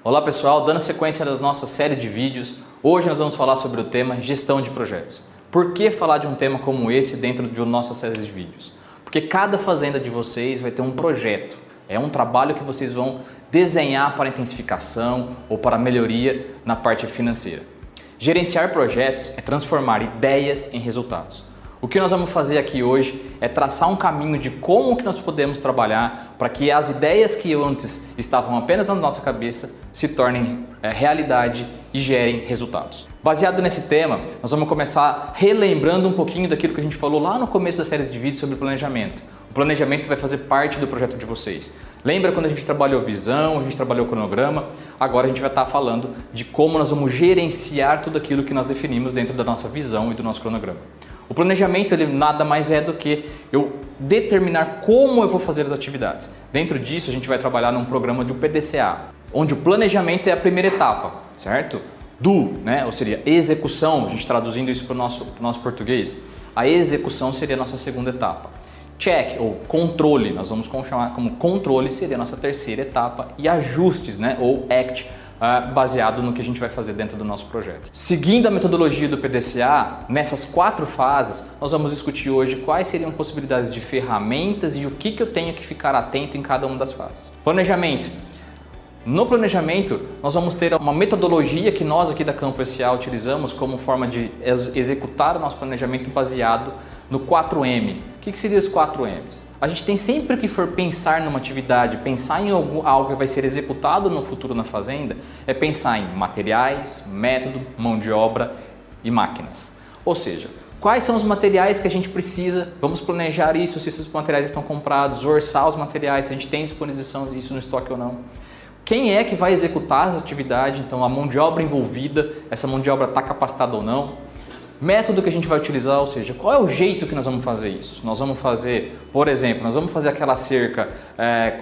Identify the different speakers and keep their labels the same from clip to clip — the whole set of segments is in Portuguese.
Speaker 1: Olá pessoal, dando sequência da nossa série de vídeos, hoje nós vamos falar sobre o tema gestão de projetos. Por que falar de um tema como esse dentro de nossa série de vídeos? Porque cada fazenda de vocês vai ter um projeto, é um trabalho que vocês vão desenhar para intensificação ou para melhoria na parte financeira. Gerenciar projetos é transformar ideias em resultados. O que nós vamos fazer aqui hoje é traçar um caminho de como que nós podemos trabalhar para que as ideias que antes estavam apenas na nossa cabeça se tornem realidade e gerem resultados. Baseado nesse tema, nós vamos começar relembrando um pouquinho daquilo que a gente falou lá no começo da série de vídeos sobre planejamento. O planejamento vai fazer parte do projeto de vocês. Lembra quando a gente trabalhou visão, a gente trabalhou cronograma? Agora a gente vai estar falando de como nós vamos gerenciar tudo aquilo que nós definimos dentro da nossa visão e do nosso cronograma. O planejamento ele nada mais é do que eu determinar como eu vou fazer as atividades. Dentro disso a gente vai trabalhar num programa de um PDCA, onde o planejamento é a primeira etapa, certo? Ou seria execução, a gente traduzindo isso para o nosso português, a execução seria a nossa segunda etapa. Check ou controle, nós vamos chamar como controle, seria a nossa terceira etapa, e ajustes, ou act, baseado no que a gente vai fazer dentro do nosso projeto. Seguindo a metodologia do PDCA, nessas 4 fases, nós vamos discutir hoje quais seriam possibilidades de ferramentas e o que eu tenho que ficar atento em cada uma das fases. Planejamento. No planejamento, nós vamos ter uma metodologia que nós aqui da Campo SA utilizamos como forma de executar o nosso planejamento baseado no 4M. O que seriam os 4Ms? A gente tem sempre que for pensar numa atividade, pensar em algo que vai ser executado no futuro na fazenda, é pensar em materiais, método, mão de obra e máquinas. Ou seja, quais são os materiais que a gente precisa, vamos planejar isso, se esses materiais estão comprados, orçar os materiais, se a gente tem disposição disso no estoque ou não. Quem é que vai executar essa atividade, então a mão de obra envolvida, essa mão de obra está capacitada ou não. Método que a gente vai utilizar, ou seja, qual é o jeito que nós vamos fazer isso? Nós vamos fazer, por exemplo, nós vamos fazer aquela cerca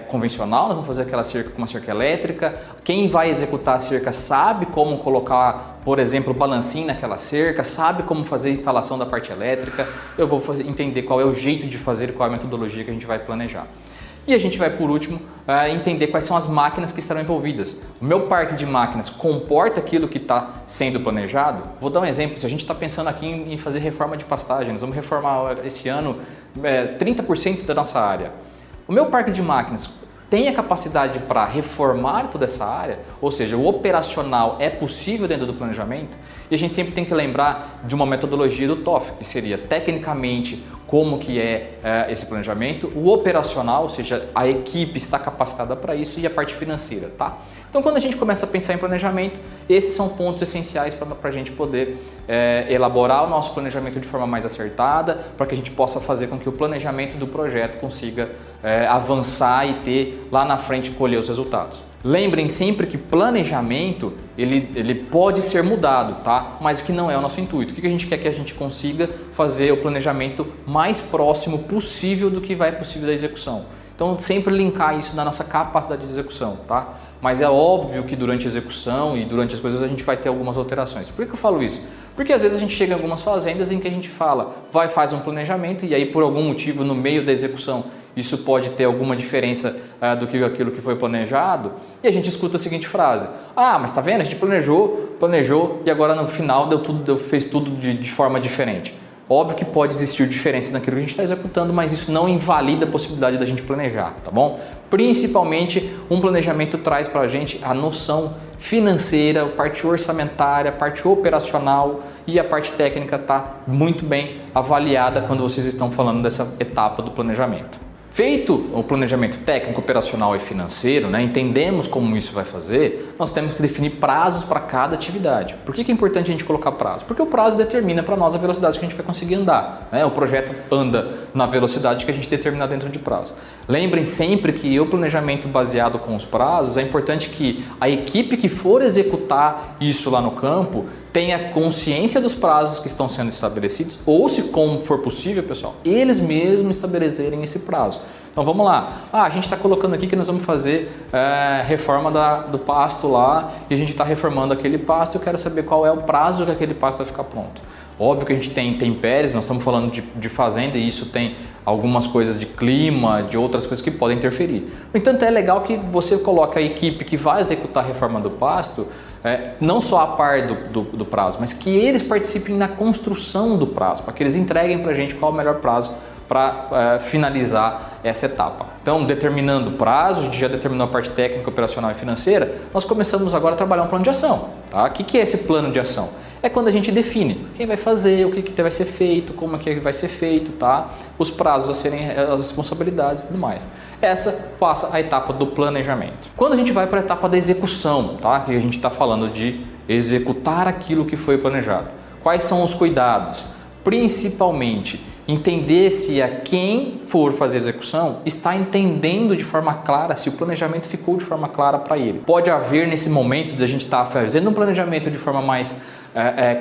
Speaker 1: convencional, nós vamos fazer aquela cerca com uma cerca elétrica. Quem vai executar a cerca sabe como colocar, por exemplo, o balancinho naquela cerca, sabe como fazer a instalação da parte elétrica. Eu vou entender qual é o jeito de fazer e qual é a metodologia que a gente vai planejar. E a gente vai, por último, entender quais são as máquinas que estarão envolvidas. O meu parque de máquinas comporta aquilo que está sendo planejado? Vou dar um exemplo. Se a gente está pensando aqui em fazer reforma de pastagem, nós vamos reformar esse ano 30% da nossa área. O meu parque de máquinas tem a capacidade para reformar toda essa área? Ou seja, o operacional é possível dentro do planejamento? E a gente sempre tem que lembrar de uma metodologia do TOF, que seria tecnicamente como que é esse planejamento, o operacional, ou seja, a equipe está capacitada para isso, e a parte financeira, tá? Então, quando a gente começa a pensar em planejamento, esses são pontos essenciais para a gente poder elaborar o nosso planejamento de forma mais acertada, para que a gente possa fazer com que o planejamento do projeto consiga avançar e ter lá na frente colher os resultados. Lembrem sempre que planejamento ele pode ser mudado, tá? Mas que não é o nosso intuito. O que a gente quer que a gente consiga fazer o planejamento mais próximo possível do que vai possível da execução. Então sempre linkar isso na nossa capacidade de execução, tá? Mas é óbvio que durante a execução e durante as coisas a gente vai ter algumas alterações. Por que eu falo isso? Porque às vezes a gente chega em algumas fazendas em que a gente fala, faz um planejamento e aí por algum motivo no meio da execução isso pode ter alguma diferença do que aquilo que foi planejado, e a gente escuta a seguinte frase: ah, mas tá vendo? A gente planejou e agora no final fez tudo de forma diferente. Óbvio que pode existir diferença naquilo que a gente está executando, mas isso não invalida a possibilidade da gente planejar, tá bom? Principalmente um planejamento traz para a gente a noção financeira, a parte orçamentária, a parte operacional, e a parte técnica está muito bem avaliada quando vocês estão falando dessa etapa do planejamento. Feito o planejamento técnico, operacional e financeiro, entendemos como isso vai fazer, nós temos que definir prazos para cada atividade. Por que é importante a gente colocar prazo? Porque o prazo determina para nós a velocidade que a gente vai conseguir andar. O projeto anda na velocidade que a gente determinar dentro de prazo. Lembrem sempre que o planejamento baseado com os prazos, é importante que a equipe que for executar isso lá no campo tenha consciência dos prazos que estão sendo estabelecidos, ou se como for possível, pessoal, eles mesmos estabelecerem esse prazo. Então vamos lá, a gente está colocando aqui que nós vamos fazer reforma do pasto lá, e a gente está reformando aquele pasto, eu quero saber qual é o prazo que aquele pasto vai ficar pronto. Óbvio que a gente tem intempéries, nós estamos falando de fazenda e isso tem algumas coisas de clima, de outras coisas que podem interferir. No entanto, é legal que você coloque a equipe que vai executar a reforma do pasto, não só a par do prazo, mas que eles participem na construção do prazo, para que eles entreguem para a gente qual é o melhor prazo para finalizar essa etapa. Então, determinando prazo, a gente já determinou a parte técnica, operacional e financeira, nós começamos agora a trabalhar um plano de ação. Tá? O que é esse plano de ação? É quando a gente define quem vai fazer, o que vai ser feito, como é que vai ser feito, tá? Os prazos a serem, as responsabilidades e tudo mais. Essa passa a etapa do planejamento. Quando a gente vai para a etapa da execução, tá? Que a gente está falando de executar aquilo que foi planejado. Quais são os cuidados? Principalmente, entender se a quem for fazer a execução está entendendo de forma clara, se o planejamento ficou de forma clara para ele. Pode haver nesse momento de a gente estar fazendo um planejamento de forma mais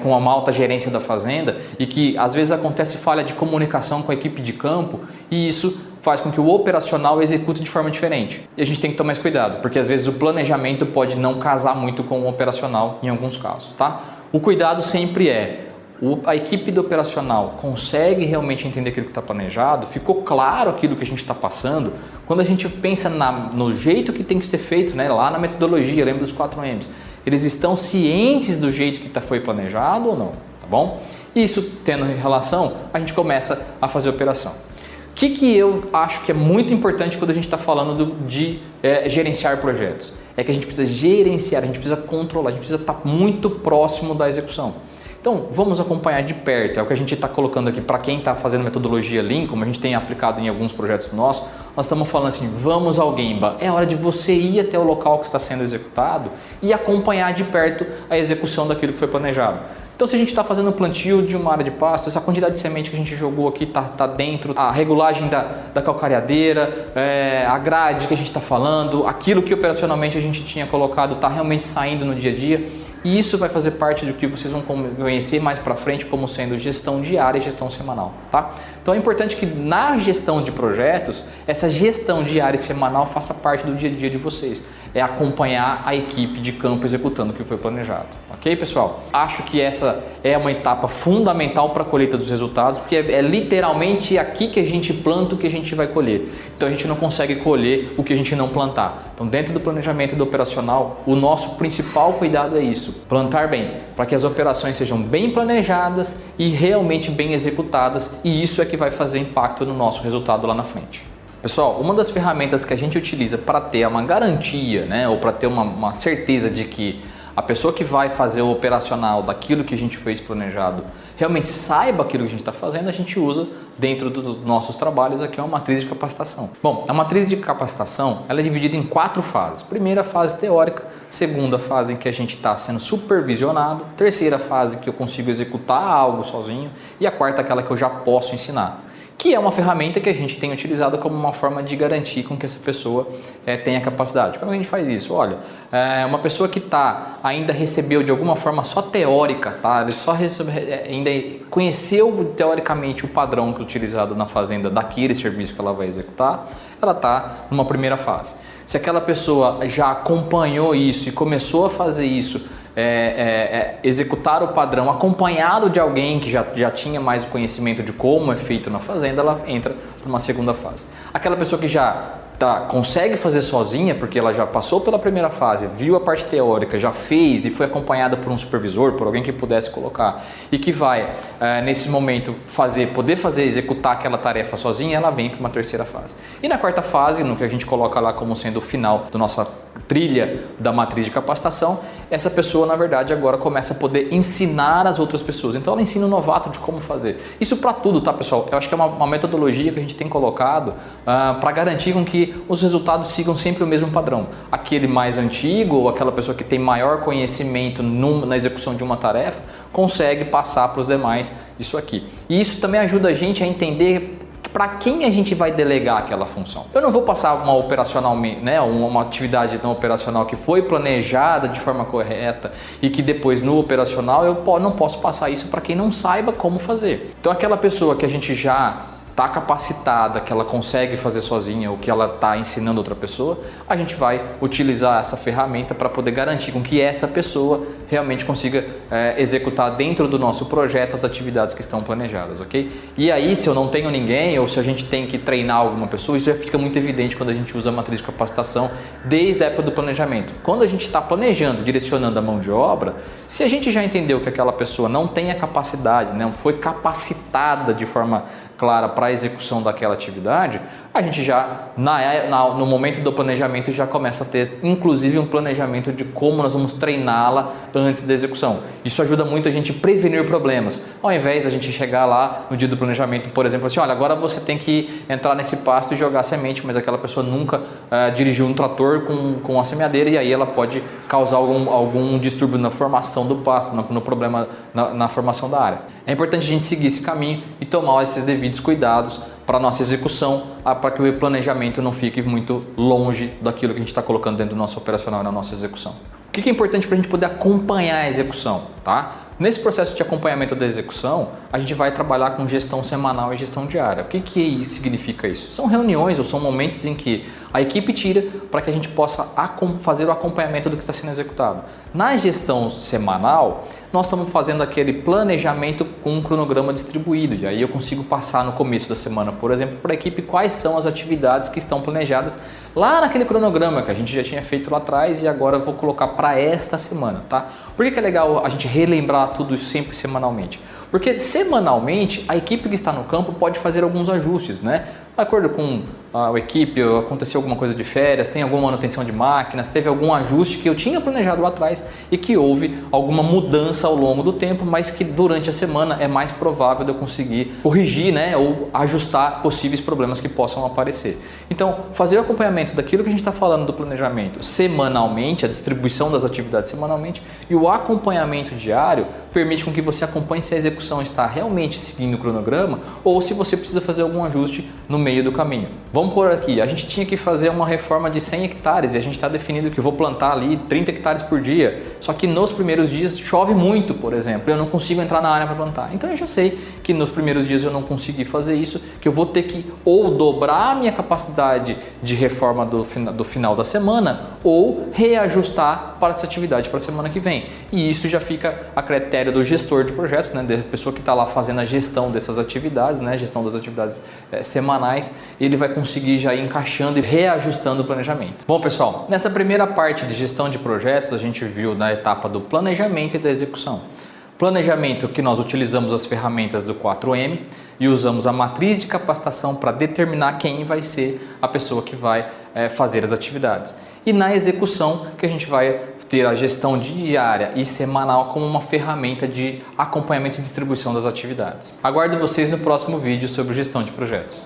Speaker 1: com uma alta gerência da fazenda e que às vezes acontece falha de comunicação com a equipe de campo e isso faz com que o operacional execute de forma diferente. E a gente tem que tomar mais cuidado, porque às vezes o planejamento pode não casar muito com o operacional em alguns casos, tá? O cuidado sempre a equipe do operacional consegue realmente entender aquilo que está planejado, ficou claro aquilo que a gente está passando. Quando a gente pensa no jeito que tem que ser feito, né, lá na metodologia, lembra dos 4 M's, eles estão cientes do jeito que foi planejado ou não, tá bom? Isso tendo em relação, a gente começa a fazer a operação. O que eu acho que é muito importante quando a gente está falando de gerenciar projetos? É que a gente precisa gerenciar, a gente precisa controlar, a gente precisa estar muito próximo da execução. Então, vamos acompanhar de perto, é o que a gente está colocando aqui para quem está fazendo metodologia Lean, como a gente tem aplicado em alguns projetos nossos, nós estamos falando assim, vamos ao Gemba, é hora de você ir até o local que está sendo executado e acompanhar de perto a execução daquilo que foi planejado. Então, se a gente está fazendo plantio de uma área de pasto, essa quantidade de semente que a gente jogou aqui está dentro, a regulagem da calcareadeira, a grade que a gente está falando, aquilo que operacionalmente a gente tinha colocado está realmente saindo no dia a dia. E isso vai fazer parte do que vocês vão conhecer mais para frente como sendo gestão diária e gestão semanal, tá? Então é importante que na gestão de projetos, essa gestão diária e semanal faça parte do dia a dia de vocês. É acompanhar a equipe de campo executando o que foi planejado, ok, pessoal? Acho que essa é uma etapa fundamental para a colheita dos resultados, porque é literalmente aqui que a gente planta o que a gente vai colher. Então a gente não consegue colher o que a gente não plantar. Então dentro do planejamento e do operacional, o nosso principal cuidado é isso, plantar bem, para que as operações sejam bem planejadas e realmente bem executadas, e isso é que vai fazer impacto no nosso resultado lá na frente. Pessoal, uma das ferramentas que a gente utiliza para ter uma garantia, né, ou para ter uma certeza de que a pessoa que vai fazer o operacional daquilo que a gente fez planejado realmente saiba aquilo que a gente está fazendo, a gente usa dentro dos nossos trabalhos aqui uma matriz de capacitação. Bom, a matriz de capacitação ela é dividida em 4 fases. Primeira fase teórica, segunda fase em que a gente está sendo supervisionado, terceira fase que eu consigo executar algo sozinho e a quarta aquela que eu já posso ensinar. Que é uma ferramenta que a gente tem utilizado como uma forma de garantir com que essa pessoa tenha capacidade. Como a gente faz isso? Olha, uma pessoa que ainda recebeu de alguma forma só teórica, tá? Ele só ainda conheceu teoricamente o padrão que é utilizado na fazenda daquele serviço que ela vai executar, ela está numa primeira fase. Se aquela pessoa já acompanhou isso e começou a fazer isso, executar o padrão acompanhado de alguém que já tinha mais conhecimento de como é feito na fazenda, ela entra para uma segunda fase. Aquela pessoa que já consegue fazer sozinha, porque ela já passou pela primeira fase, viu a parte teórica, já fez e foi acompanhada por um supervisor, por alguém que pudesse colocar e que vai, nesse momento, poder executar aquela tarefa sozinha, ela vem para uma terceira fase. E na quarta fase, no que a gente coloca lá como sendo o final da nossa trilha da matriz de capacitação, essa pessoa, na verdade, agora começa a poder ensinar as outras pessoas. Então, ela ensina o novato de como fazer. Isso para tudo, tá, pessoal? Eu acho que é uma metodologia que a gente tem colocado para garantir com que os resultados sigam sempre o mesmo padrão. Aquele mais antigo ou aquela pessoa que tem maior conhecimento na execução de uma tarefa consegue passar para os demais isso aqui. E isso também ajuda a gente a entender para quem a gente vai delegar aquela função. Eu não vou passar uma operacional, né, uma atividade não operacional que foi planejada de forma correta e que depois no operacional eu não posso passar isso para quem não saiba como fazer. Então aquela pessoa que a gente já está capacitada, que ela consegue fazer sozinha ou que ela está ensinando outra pessoa, a gente vai utilizar essa ferramenta para poder garantir com que essa pessoa realmente consiga executar dentro do nosso projeto as atividades que estão planejadas, ok? E aí, se eu não tenho ninguém ou se a gente tem que treinar alguma pessoa, isso já fica muito evidente quando a gente usa a matriz de capacitação desde a época do planejamento. Quando a gente está planejando, direcionando a mão de obra, se a gente já entendeu que aquela pessoa não tem a capacidade, não foi capacitada de forma clara para a execução daquela atividade, a gente já, no momento do planejamento, já começa a ter, inclusive, um planejamento de como nós vamos treiná-la antes da execução. Isso ajuda muito a gente prevenir problemas. Ao invés da gente chegar lá no dia do planejamento, por exemplo, assim, olha, agora você tem que entrar nesse pasto e jogar semente, mas aquela pessoa nunca dirigiu um trator com a semeadeira e aí ela pode causar algum distúrbio na formação do pasto, no problema na formação da área. É importante a gente seguir esse caminho e tomar esses devidos cuidados para a nossa execução, para que o planejamento não fique muito longe daquilo que a gente está colocando dentro do nosso operacional e na nossa execução. O que é importante para a gente poder acompanhar a execução, tá? Nesse processo de acompanhamento da execução, a gente vai trabalhar com gestão semanal e gestão diária. O que significa isso? São reuniões ou são momentos em que a equipe tira para que a gente possa fazer o acompanhamento do que está sendo executado. Na gestão semanal, nós estamos fazendo aquele planejamento com um cronograma distribuído. E aí eu consigo passar no começo da semana, por exemplo, para a equipe quais são as atividades que estão planejadas lá naquele cronograma que a gente já tinha feito lá atrás e agora eu vou colocar para esta semana, tá? Por que é legal a gente relembrar tudo isso sempre semanalmente? Porque semanalmente a equipe que está no campo pode fazer alguns ajustes, né? De acordo com a equipe, aconteceu alguma coisa de férias, tem alguma manutenção de máquinas, teve algum ajuste que eu tinha planejado lá atrás e que houve alguma mudança ao longo do tempo, mas que durante a semana é mais provável de eu conseguir corrigir, né, ou ajustar possíveis problemas que possam aparecer. Então, fazer o acompanhamento daquilo que a gente está falando do planejamento semanalmente, a distribuição das atividades semanalmente e o acompanhamento diário permite com que você acompanhe se a execução está realmente seguindo o cronograma ou se você precisa fazer algum ajuste no meio do caminho. Vamos por aqui, a gente tinha que fazer uma reforma de 100 hectares e a gente está definindo que eu vou plantar ali 30 hectares por dia, só que nos primeiros dias chove muito, por exemplo, eu não consigo entrar na área para plantar. Então eu já sei que nos primeiros dias eu não consegui fazer isso, que eu vou ter que ou dobrar a minha capacidade de reforma do final da semana ou reajustar para essa atividade para a semana que vem. E isso já fica a critério do gestor de projetos, né, da pessoa que está lá fazendo a gestão dessas atividades, né, gestão das atividades semanais, ele vai conseguir já ir encaixando e reajustando o planejamento. Bom, pessoal, nessa primeira parte de gestão de projetos, a gente viu na etapa do planejamento e da execução. Planejamento que nós utilizamos as ferramentas do 4M e usamos a matriz de capacitação para determinar quem vai ser a pessoa que vai fazer as atividades. E na execução que a gente vai ter a gestão diária e semanal como uma ferramenta de acompanhamento e distribuição das atividades. Aguardo vocês no próximo vídeo sobre gestão de projetos.